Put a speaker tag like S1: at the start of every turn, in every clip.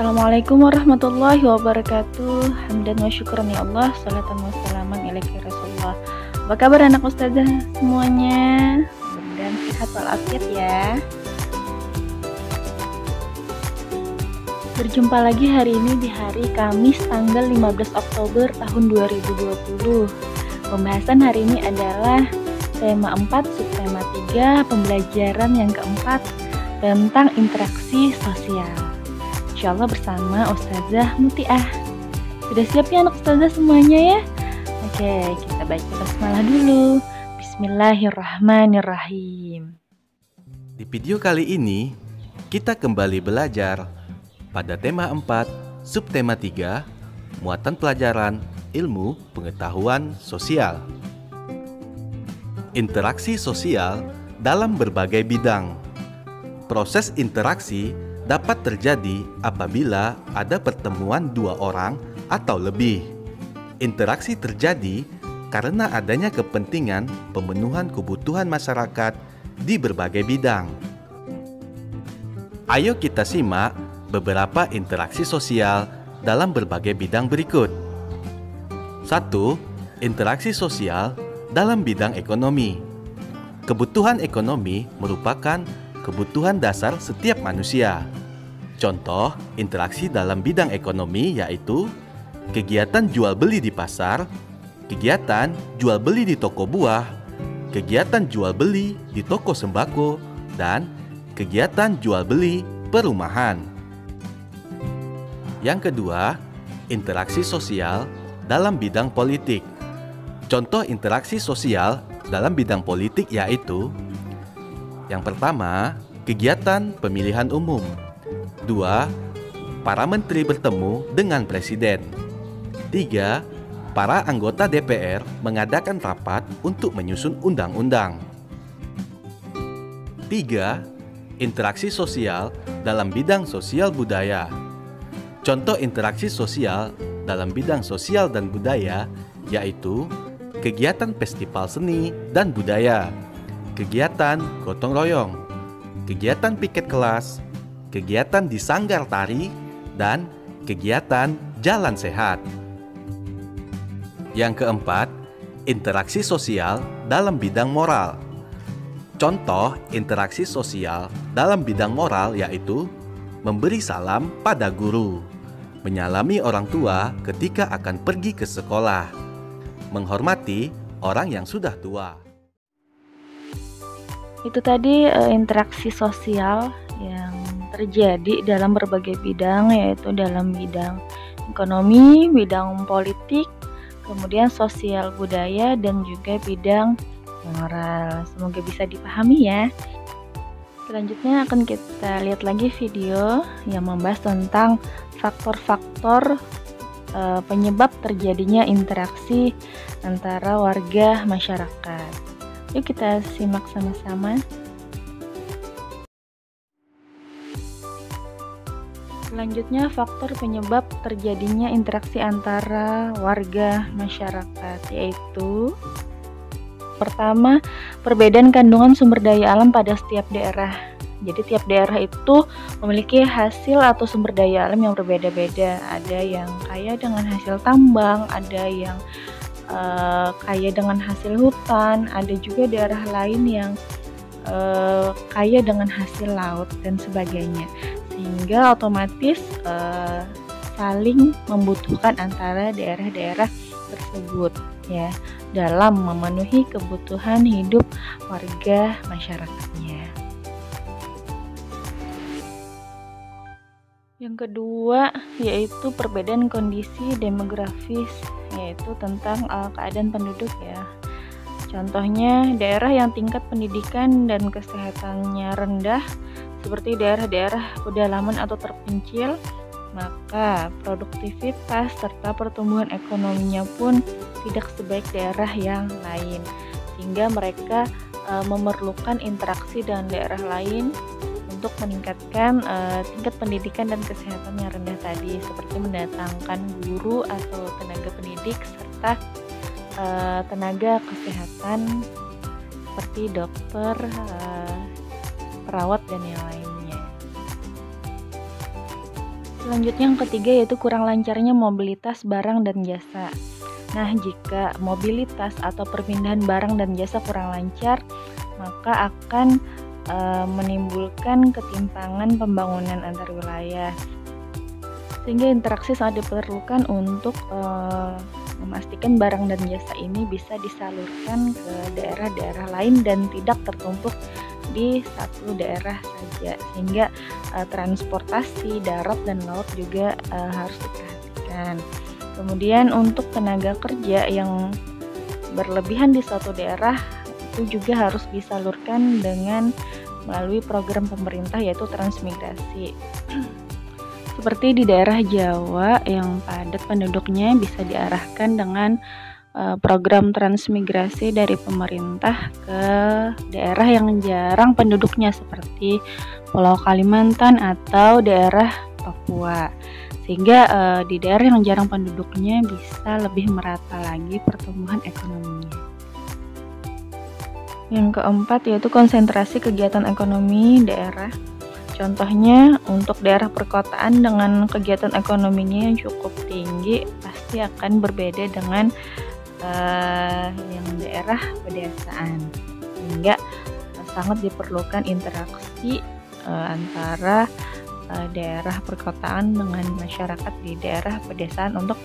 S1: Assalamualaikum warahmatullahi wabarakatuh. Hamdan wa syukran ya Allah, salatan wa salaman ilaiki Rasulullah. Apa kabar anak ustazah semuanya? Mudah-mudahan sehat walafiat ya. Berjumpa lagi hari ini di hari Kamis tanggal 15 Oktober tahun 2020. Pembahasan hari ini adalah tema 4, subtema 3, pembelajaran yang keempat tentang interaksi sosial. Insyaallah bersama Ustazah Mutiah. Sudah siap ya anak ustazah semuanya ya? Oke, kita baca basmalah dulu. Bismillahirrahmanirrahim.
S2: Di video kali ini, kita kembali belajar pada tema 4, subtema 3, muatan pelajaran ilmu pengetahuan sosial. Interaksi sosial dalam berbagai bidang. Proses interaksi dapat terjadi apabila ada pertemuan dua orang atau lebih. Interaksi terjadi karena adanya kepentingan pemenuhan kebutuhan masyarakat di berbagai bidang. Ayo kita simak beberapa interaksi sosial dalam berbagai bidang berikut. 1. Interaksi sosial dalam bidang ekonomi. Kebutuhan ekonomi merupakan kebutuhan dasar setiap manusia. Contoh interaksi dalam bidang ekonomi yaitu kegiatan jual beli di pasar, kegiatan jual beli di toko buah, kegiatan jual beli di toko sembako, dan kegiatan jual beli perumahan. Yang kedua, interaksi sosial dalam bidang politik. Contoh interaksi sosial dalam bidang politik yaitu: yang pertama, kegiatan pemilihan umum. 2. Para menteri bertemu dengan presiden. 3. Para anggota DPR mengadakan rapat untuk menyusun undang-undang. 3. Interaksi sosial dalam bidang sosial budaya. Contoh interaksi sosial dalam bidang sosial dan budaya yaitu kegiatan festival seni dan budaya, kegiatan gotong royong, kegiatan piket kelas, kegiatan di sanggar tari, dan kegiatan jalan sehat. Yang keempat, interaksi sosial dalam bidang moral. Contoh interaksi sosial dalam bidang moral yaitu memberi salam pada guru, menyalami orang tua ketika akan pergi ke sekolah, menghormati orang yang sudah tua.
S1: Itu tadi interaksi sosial yang terjadi dalam berbagai bidang, yaitu dalam bidang ekonomi, bidang politik, kemudian sosial budaya, dan juga bidang moral. Semoga bisa dipahami ya. Selanjutnya akan kita lihat lagi video yang membahas tentang faktor-faktor penyebab terjadinya interaksi antara warga masyarakat. Yuk kita simak sama-sama. Selanjutnya, faktor penyebab terjadinya interaksi antara warga masyarakat yaitu: pertama, perbedaan kandungan sumber daya alam pada setiap daerah. Jadi tiap daerah itu memiliki hasil atau sumber daya alam yang berbeda-beda. Ada yang kaya dengan hasil tambang, ada yang kaya dengan hasil hutan, ada juga daerah lain yang kaya dengan hasil laut dan sebagainya. Sehingga otomatis saling membutuhkan antara daerah-daerah tersebut ya dalam memenuhi kebutuhan hidup warga masyarakatnya. Yang kedua yaitu perbedaan kondisi demografis, yaitu tentang keadaan penduduk ya. Contohnya daerah yang tingkat pendidikan dan kesehatannya rendah seperti daerah-daerah pedalaman atau terpencil, maka produktivitas serta pertumbuhan ekonominya pun tidak sebaik daerah yang lain, sehingga mereka memerlukan interaksi dengan daerah lain untuk meningkatkan tingkat pendidikan dan kesehatan yang rendah tadi, seperti mendatangkan guru atau tenaga pendidik serta tenaga kesehatan seperti dokter, perawat, dan yang lainnya. Selanjutnya yang ketiga yaitu kurang lancarnya mobilitas barang dan jasa. Nah, jika mobilitas atau perpindahan barang dan jasa kurang lancar, maka akan menimbulkan ketimpangan pembangunan antar wilayah. Sehingga interaksi sangat diperlukan untuk memastikan barang dan jasa ini bisa disalurkan ke daerah-daerah lain dan tidak tertumpuk di satu daerah saja, sehingga transportasi darat dan laut juga harus diperhatikan. Kemudian untuk tenaga kerja yang berlebihan di suatu daerah itu juga harus disalurkan dengan melalui program pemerintah yaitu transmigrasi. Seperti di daerah Jawa yang padat penduduknya bisa diarahkan dengan program transmigrasi dari pemerintah ke daerah yang jarang penduduknya seperti Pulau Kalimantan atau daerah Papua, sehingga di daerah yang jarang penduduknya bisa lebih merata lagi pertumbuhan ekonominya. Yang keempat yaitu konsentrasi kegiatan ekonomi daerah. Contohnya untuk daerah perkotaan dengan kegiatan ekonominya yang cukup tinggi pasti akan berbeda dengan yang daerah pedesaan, sehingga sangat diperlukan interaksi antara daerah perkotaan dengan masyarakat di daerah pedesaan untuk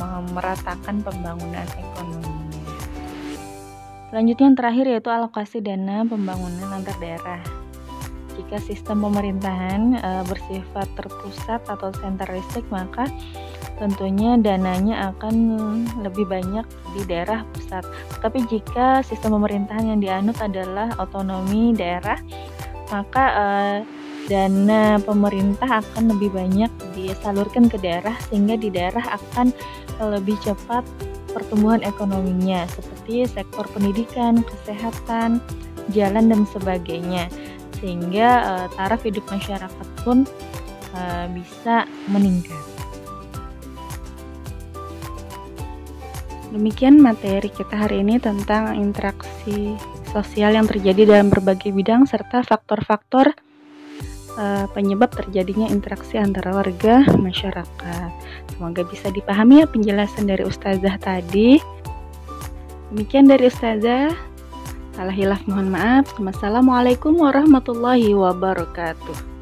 S1: memeratakan pembangunan ekonominya. Selanjutnya yang terakhir yaitu alokasi dana pembangunan antar daerah. Jika sistem pemerintahan bersifat terpusat atau sentralistik, maka tentunya dananya akan lebih banyak di daerah pusat. Tapi jika sistem pemerintahan yang dianut adalah otonomi daerah, maka dana pemerintah akan lebih banyak disalurkan ke daerah, sehingga di daerah akan lebih cepat pertumbuhan ekonominya seperti sektor pendidikan, kesehatan, jalan dan sebagainya, sehingga taraf hidup masyarakat pun bisa meningkat. Demikian materi kita hari ini tentang interaksi sosial yang terjadi dalam berbagai bidang serta faktor-faktor penyebab terjadinya interaksi antara warga masyarakat. Semoga bisa dipahami ya penjelasan dari Ustazah tadi. Demikian dari Ustazah. Salah hilaf mohon maaf. Wassalamualaikum warahmatullahi wabarakatuh.